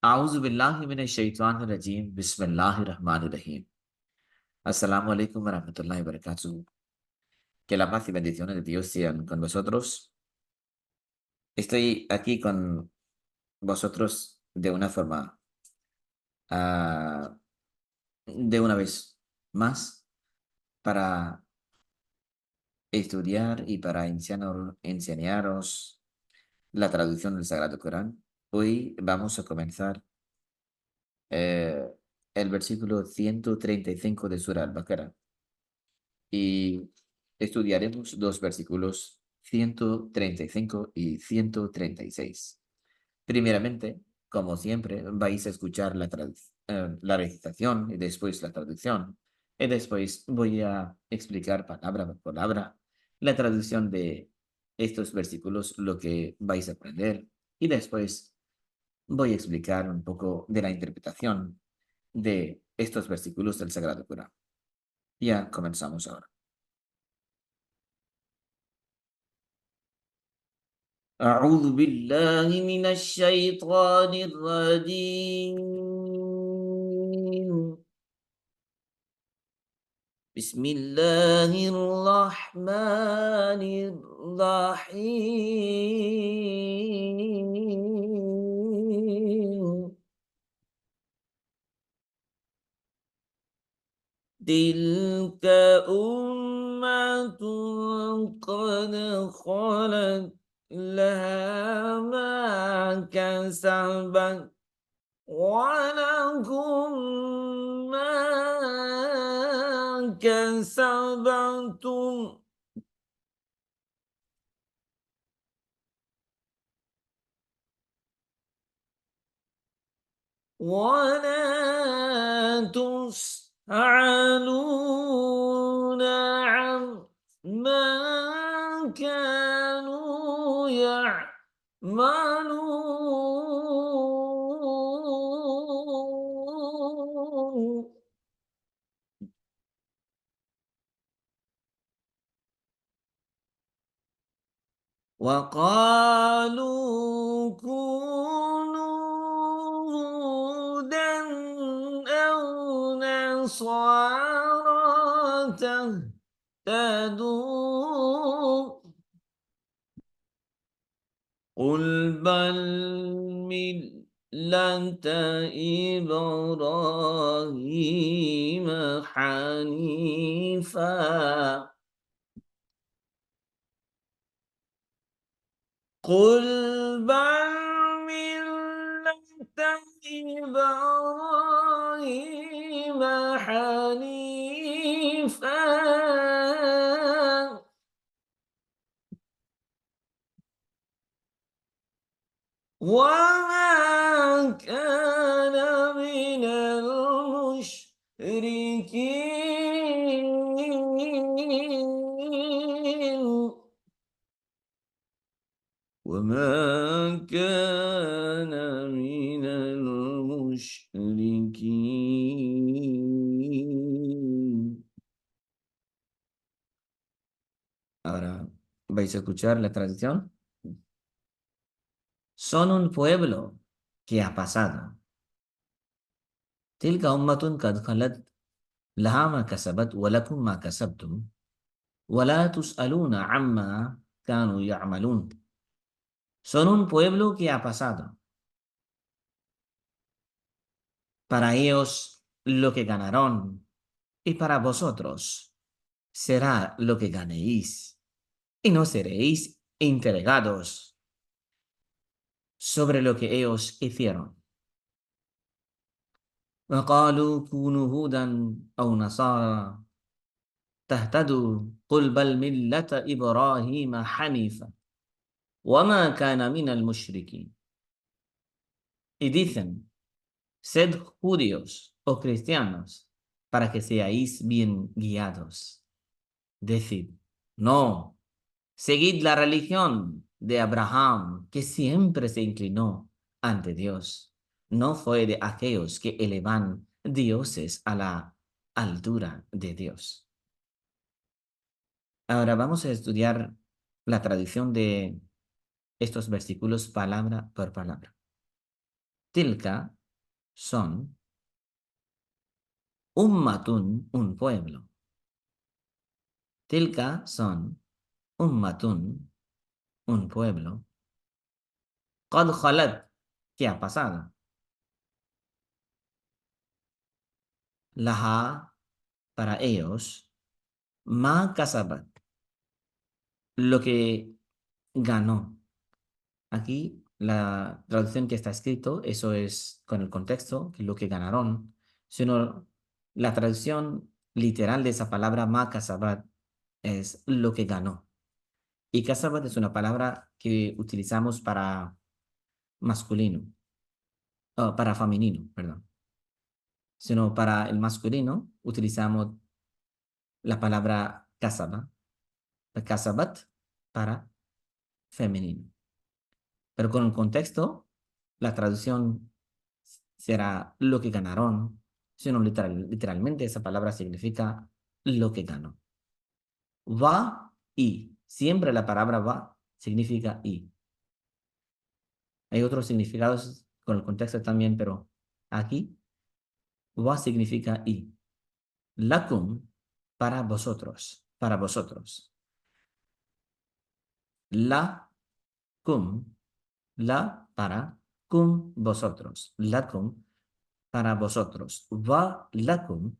A'udhu billahi minash shaitanir rajim. Bismillahir rahmanir rahim. Assalamu alaikum wa rahmatullahi wa barakatuh. Que la paz y bendiciones de Dios sean con vosotros. Estoy aquí con vosotros de una forma, ah, de una vez más, para estudiar y para enseñaros la traducción del Sagrado Corán. Hoy vamos a comenzar eh, el versículo 135 de Surah Al-Baqarah. Y estudiaremos dos versículos 135 y 136. Primeramente, como siempre, vais a escuchar la recitación y después la traducción. Y después voy a explicar palabra por palabra la traducción de estos versículos, lo que vais a aprender. Y después voy a explicar un poco de la interpretación de estos versículos del Sagrado Corán. Ya comenzamos ahora. أعوذ بالله من الشيطان الرجيم. بسم الله الرحمن الرحيم. تلك أمة قد خلت لها ما كسبت ولكم ما كسبتم ولا تسألون عما كانوا يعملون. وقالوا كونوا هودا أو نصارى تهتدوا قل بل ملة إبراهيم حنيفا قل بل ملة إبراهيم حنيفا وما كان من المشركين وما كان من المشركين. Ahora, ¿vais a escuchar la traducción? Son un pueblo que ha pasado. تلك أمة قد خلت لها ما كسبت ولكم ما كسبتم ولا تسألون عما كانوا يعملون. Son un pueblo que ha pasado. Para ellos lo que ganaron y para vosotros será lo que ganéis y no seréis entregados sobre lo que ellos hicieron. وقالوا كونوا هودا أو نصارى تهتدوا قل بل ملة إبراهيم حنيفا وما كان من المشركين. Y dicen, sed judíos o cristianos para que seáis bien guiados. Decid, no, seguid la religión de Abraham, que siempre se inclinó ante Dios. No fue de aquellos que elevan dioses a la altura de Dios. Ahora vamos a estudiar la traducción de estos versículos palabra por palabra. Tilka son ummatun, un pueblo. Tilka son ummatun, un pueblo. Qad khalat, ¿qué ha pasado? Laha, para ellos. Ma kasabat, lo que ganó. Aquí la traducción que está escrito, eso es con el contexto, que lo que ganaron, sino la traducción literal de esa palabra ma kasabat es lo que ganó. Y kasabat es una palabra que utilizamos para masculino, para femenino, perdón. Sino para el masculino utilizamos la palabra kasaba, kasabat para femenino. Pero con el contexto, la traducción será lo que ganaron, sino literalmente esa palabra significa lo que ganó. Va y, siempre la palabra va significa y. Hay otros significados con el contexto también, pero aquí va significa y. Lakum, para vosotros, para vosotros. La, cum, la, para, cum, vosotros. Lakum, para vosotros. Va, lakum,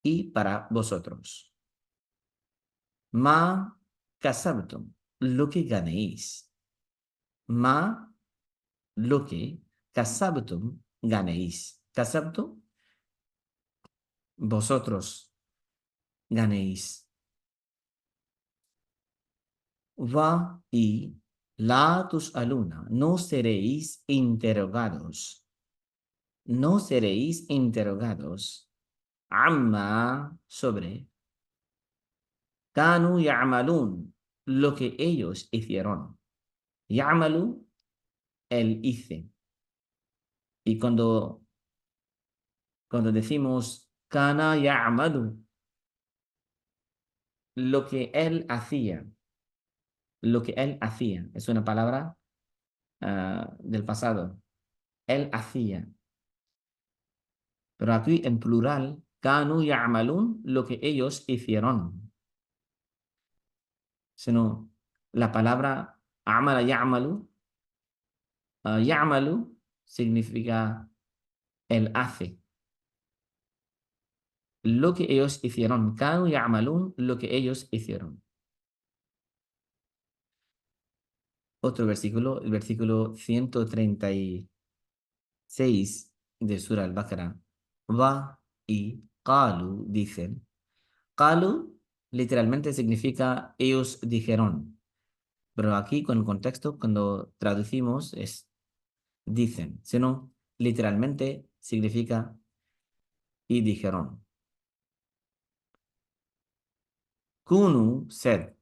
y para vosotros. Ma, kasabtum, lo que ganéis. Ma, lo que, kasabtum, ganéis. Kasabtum, vosotros ganéis. Va y la tus aluna, no seréis interrogados. No seréis interrogados. Amma, sobre. Kanu ya'malun, lo que ellos hicieron. Ya'malu, él hice. Y cuando decimos kana ya'malu, lo que él hacía, lo que él hacía, es una palabra del pasado. Él hacía. Pero aquí en plural, kanu ya'malun, lo que ellos hicieron. Sino la palabra amala ya'malu, ya'malu significa él hace. Lo que ellos hicieron. Kanu ya'malun, lo que ellos hicieron. Otro versículo, el versículo 136 de Surah Al-Baqarah. Va y qalu dicen. Qalu literalmente significa ellos dijeron. Pero aquí con el contexto, cuando traducimos, es dicen, sino literalmente significa y dijeron. Kunu, sed,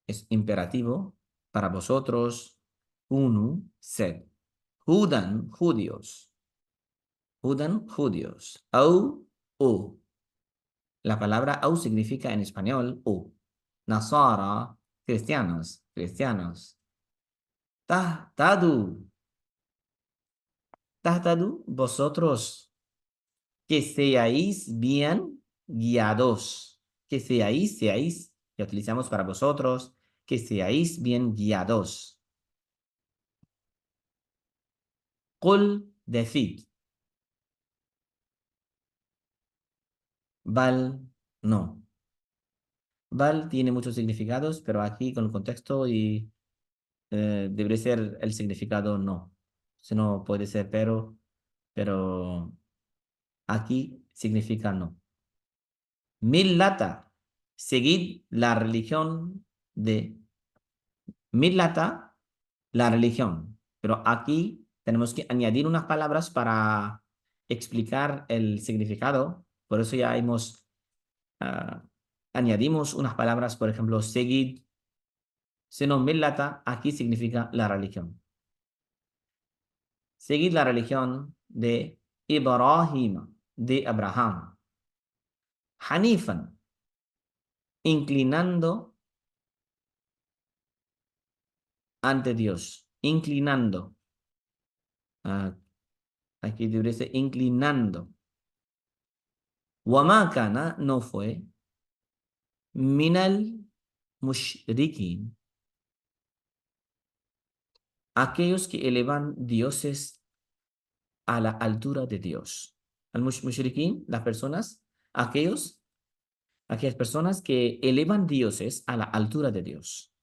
es imperativo para vosotros. Kunu, sed. Judan, judíos. Judan, judíos. Au, o. La palabra au significa en español o. Nasara, cristianos, cristianos. Tahtadu, tahtadu, vosotros, que seáis bien guiados. Que seáis, que utilizamos para vosotros, que seáis bien guiados. Qul, decid. Val, no. Val tiene muchos significados, pero aquí con el contexto y debería ser el significado no. Si no puede ser pero aquí significa no. Millata, seguid la religión de Millata, la religión. Pero aquí tenemos que añadir unas palabras para explicar el significado. Por eso ya ah, añadimos unas palabras, por ejemplo, seguid, sino millata, aquí significa la religión. Seguid la religión de Ibrahim, de Abraham. Hanifan, inclinando ante Dios, inclinando. Aquí dice inclinando. Wama kana no fue. Minal mushrikin. Aquellos que elevan dioses a la altura de Dios. Al mushrikin, las personas, aquellas personas que elevan dioses a la altura de Dios.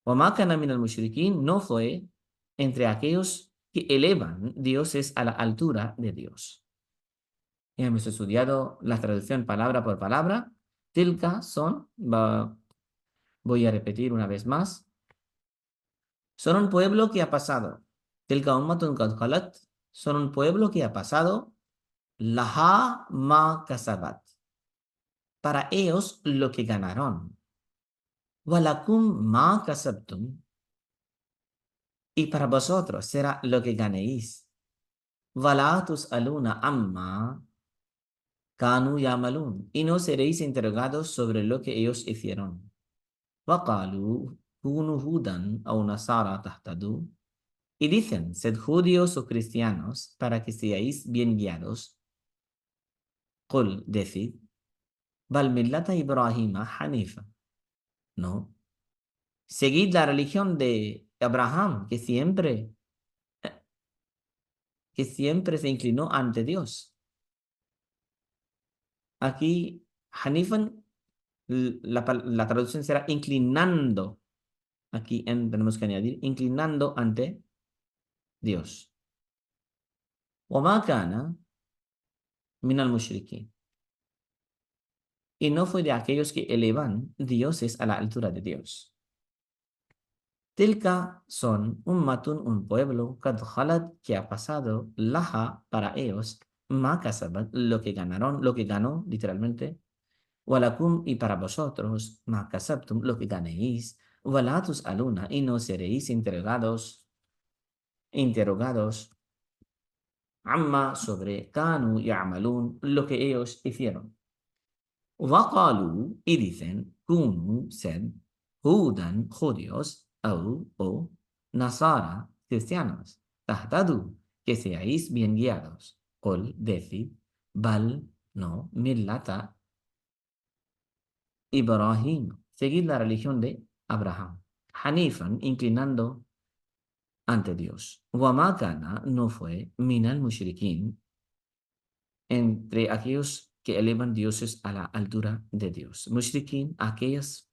Wama kana minal mushrikin no fue entre aquellos que elevan dioses a la altura de Dios. Hemos estudiado la traducción palabra por palabra. Tilka son, voy a repetir una vez más, son un pueblo que ha pasado. Tilka ummatun qad khalat, son un pueblo que ha pasado. Laha ma kasabat, para ellos lo que ganaron. Walakum ma kasabtum, y para vosotros será lo que ganéis. Wala tus'aluna amma kanu yamalun, y no seréis interrogados sobre lo que ellos hicieron. Waqalu kunu hudan aw nasara tahtadu, y dicen, sed judíos o cristianos para que seáis bien guiados. Qul, decid, bal millata Ibrahima hanifa. No. Seguid la religión de Abraham, que siempre se inclinó ante Dios. Aquí, Hanifan, la traducción será inclinando. Aquí tenemos que añadir, inclinando ante Dios. وَمَا كَانَ مِنَ الْمُشْرِكِينَ, y no fue de aquellos que elevan dioses a la altura de Dios. Tilka son un pueblo, kad khalat, que ha pasado, laha, para ellos, ma kasabat, lo que ganaron, lo que ganó, literalmente, walakum, y para vosotros, ma kasabtum, lo que ganéis, walatus aluna, y no seréis interrogados, amma, sobre kanu ya'malun, lo que ellos hicieron. Waqalu, y dicen, kunu, sed, hudan, judíos, o nasara, cristianos, tahtadu, que seáis bien guiados. Qul, decid, bal, no, millata, Ibrahim, seguid la religión de Abraham. Hanifan, inclinando ante Dios. Wama kana, no fue, minal mushrikin, entre aquellos que elevan dioses a la altura de Dios. Mushrikin, aquellos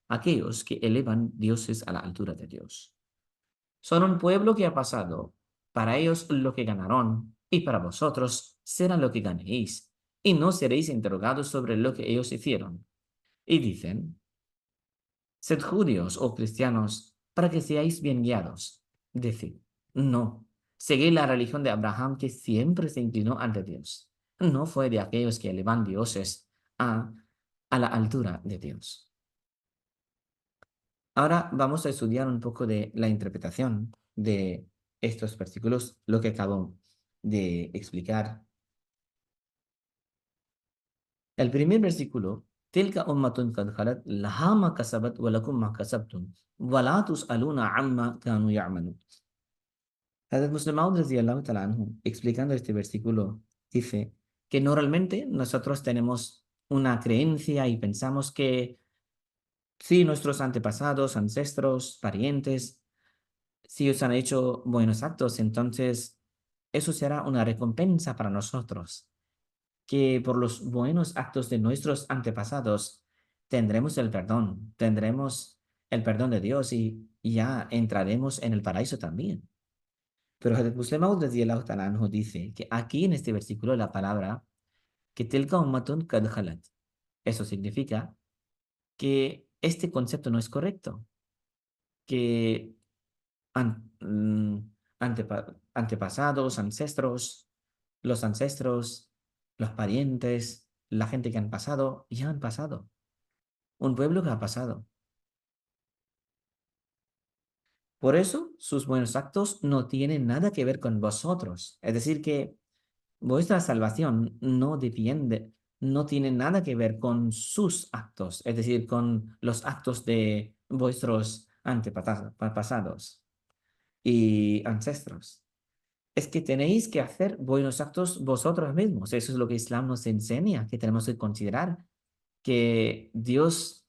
que elevan dioses a la altura de Dios. Son un pueblo que ha pasado. Para ellos lo que ganaron, y para vosotros será lo que ganéis, y no seréis interrogados sobre lo que ellos hicieron. Y dicen, sed judíos o cristianos, para que seáis bien guiados. Decid, no, seguid la religión de Abraham, que siempre se inclinó ante Dios. No fue de aquellos que elevan dioses a la altura de Dios. Ahora vamos a estudiar un poco de la interpretación de estos versículos, lo que acabo de explicar. El primer versículo, Tilka ummatun qad khalat laha ma kasabat wa lakum ma kasabtum wa la tus'aluna amma kanu ya'malun. Hazrat Muslim Maud radiyallahu ta'ala anhu, explicando este versículo, dice que normalmente nosotros tenemos una creencia y pensamos que si nuestros antepasados, ancestros, parientes, si ellos han hecho buenos actos, entonces eso será una recompensa para nosotros, que por los buenos actos de nuestros antepasados tendremos el perdón de Dios y ya entraremos en el paraíso también. Pero Hazrat Muslim Maud radiyallahu ta'ala anhu dice que aquí en este versículo la palabra que tilka ummatun kad khalat, eso significa que este concepto no es correcto, que antepasados, ancestros, los parientes, la gente que han pasado, ya han pasado. Un pueblo que ha pasado. Por eso, sus buenos actos no tienen nada que ver con vosotros. Es decir, que vuestra salvación no tiene nada que ver con sus actos, es decir, con los actos de vuestros antepasados y ancestros. es que tenéis que hacer buenos actos vosotros mismos. Eso es lo que Islam nos enseña, que tenemos que considerar, que Dios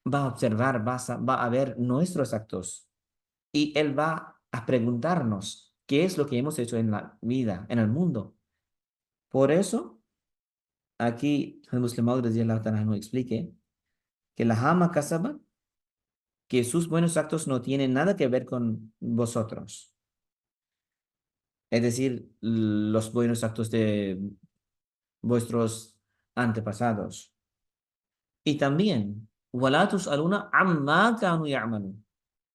va a observar, va a ver nuestros actos y Él va a preguntarnos qué es lo que hemos hecho en la vida, en el mundo. Por eso, aquí el Muslim Maud nos explique que la Hama Kasaba, que sus buenos actos no tienen nada que ver con vosotros. Es decir, los buenos actos de vuestros antepasados. Y también, وَلَا تُسْأَلُونَ عَمَّا كَانُوا يَعْمَلُونَ.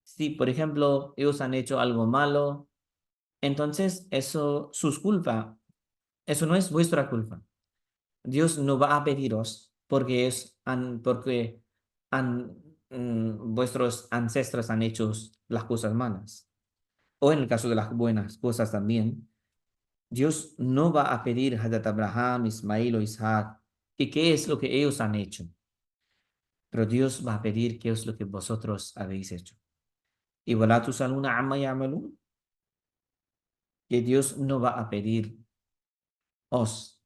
Si, por ejemplo, ellos han hecho algo malo, entonces eso, sus culpa, eso no es vuestra culpa. Dios no va a pediros porque vuestros ancestros han hecho las cosas malas. O en el caso de las buenas cosas también, Dios no va a pedir a Hazrat Abraham, Ismael o Isaac que qué es lo que ellos han hecho, pero Dios va a pedir qué es lo que vosotros habéis hecho. Y وَلَا تُسْأَلُونَ عَمَّا يَعْمَلُونَ, que Dios no va a pedir os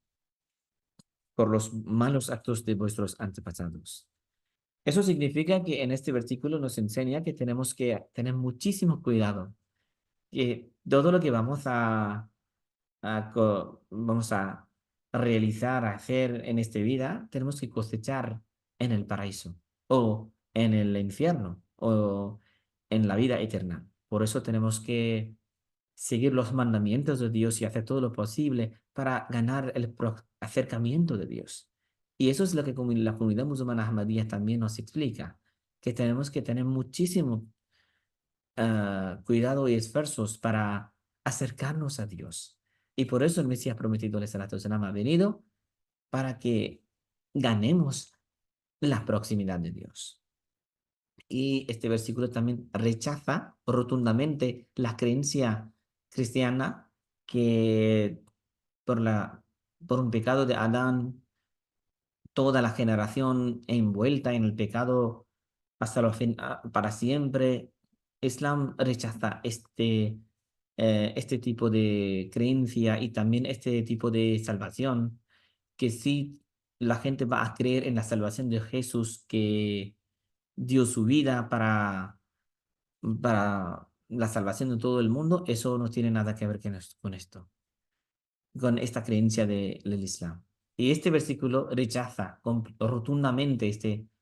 por los malos actos de vuestros antepasados. Eso significa que en este versículo nos enseña que tenemos que tener muchísimo cuidado, que todo lo que vamos a realizar, a hacer en esta vida, tenemos que cosechar en el paraíso o en el infierno o en la vida eterna. Por eso tenemos que seguir los mandamientos de Dios y hacer todo lo posible para ganar el acercamiento de Dios. Y eso es lo que la comunidad musulmana Ahmadiyya también nos explica, que tenemos que tener muchísimo cuidado y esfuerzos para acercarnos a Dios. Y por eso el Mesías prometido, Salam, ha venido para que ganemos la proximidad de Dios. Y este versículo también rechaza rotundamente la creencia cristiana que por, por un pecado de Adán, toda la generación envuelta en el pecado hasta para siempre. Islam rechaza este tipo de creencia y también este tipo de salvación, que si la gente va a creer en la salvación de Jesús, que dio su vida para la salvación de todo el mundo, eso no tiene nada que ver con esto, con esta creencia del Islam. Y este versículo rechaza rotundamente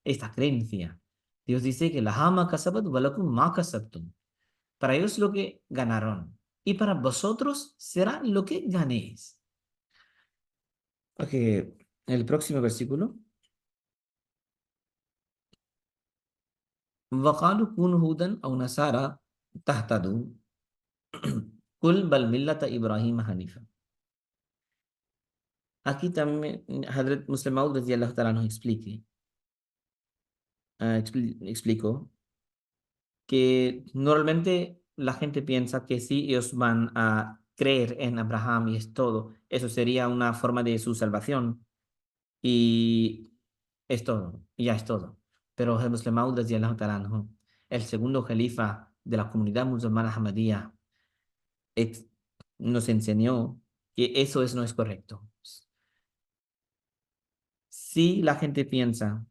esta creencia. Dios dice que la hama kasabat walakum ma kasabtum. Para ellos lo que ganaron. Y para vosotros será lo que ganéis. Ok, el próximo versículo. وَقَالُوا كُونُوا هُودًا أَوْ نَصَارَىٰ تَهْتَدُوا قُلْ بَلْ مِلَّةَ إِبْرَاهِيمَ حَنِيفًا. Aquí también Hadrat Muslim Maud radiyallahu ta'ala nos explicó que normalmente la gente piensa que si ellos van a creer en Abraham y es todo, eso sería una forma de su salvación y es todo, ya es todo. Pero el Muslim Maud radiyallahu ta'ala anhu, el segundo califa de la comunidad musulmana Ahmadiyya, ex- nos enseñó que no es correcto. Si la gente piensa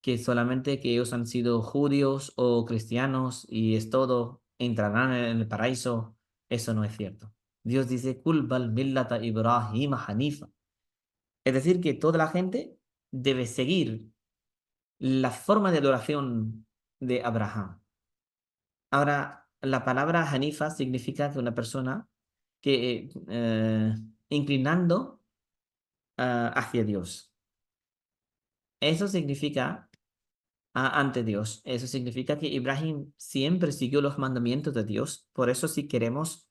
que solamente que ellos han sido judíos o cristianos y es todo, entrarán en el paraíso, eso no es cierto. Dios dice, "Kul bal millata Ibrahim hanifa". Es decir, que toda la gente debe seguir la forma de adoración de Abraham. Ahora, la palabra hanifa significa que una persona que inclinando hacia Dios. Eso significa ante Dios. Eso significa que Ibrahim siempre siguió los mandamientos de Dios. Por eso si queremos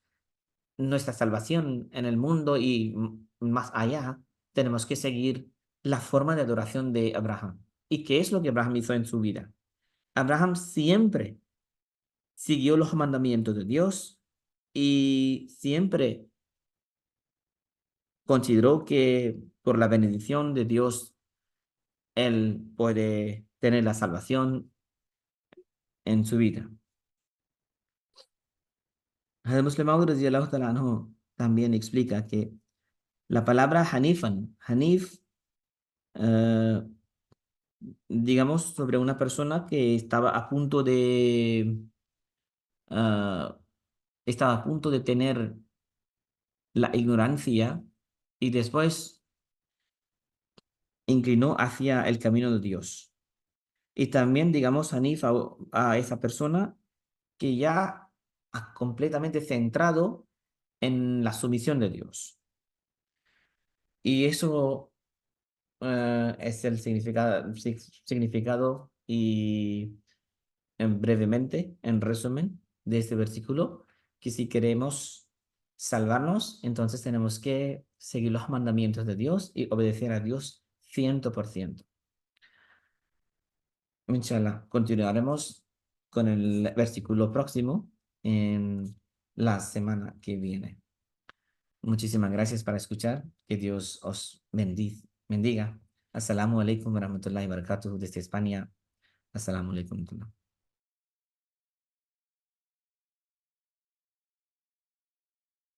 nuestra salvación en el mundo y más allá, tenemos que seguir la forma de adoración de Abraham. ¿Y qué es lo que Abraham hizo en su vida? Abraham siempre siguió los mandamientos de Dios y siempre consideró que por la bendición de Dios él puede tener la salvación en su vida. Hazrat Muslim Maud radiyallahu ta'ala anhu también explica que la palabra Hanifan, Hanif, eh, digamos, sobre una persona que ah, estaba a punto de tener la ignorancia y después inclinó hacia el camino de Dios. Y también, digamos, Hanif a esa persona que ya ha completamente centrado en la sumisión de Dios. Y eso es el significado y brevemente, en resumen, de este versículo, que si queremos salvarnos, entonces tenemos que seguir los mandamientos de Dios y obedecer a Dios 100%. Inshallah, continuaremos con el versículo próximo en la semana que viene. Muchísimas gracias para escuchar. Que Dios os bendiga. Assalamu alaikum warahmatullahi wabarakatuh desde España. Assalamu alaikum.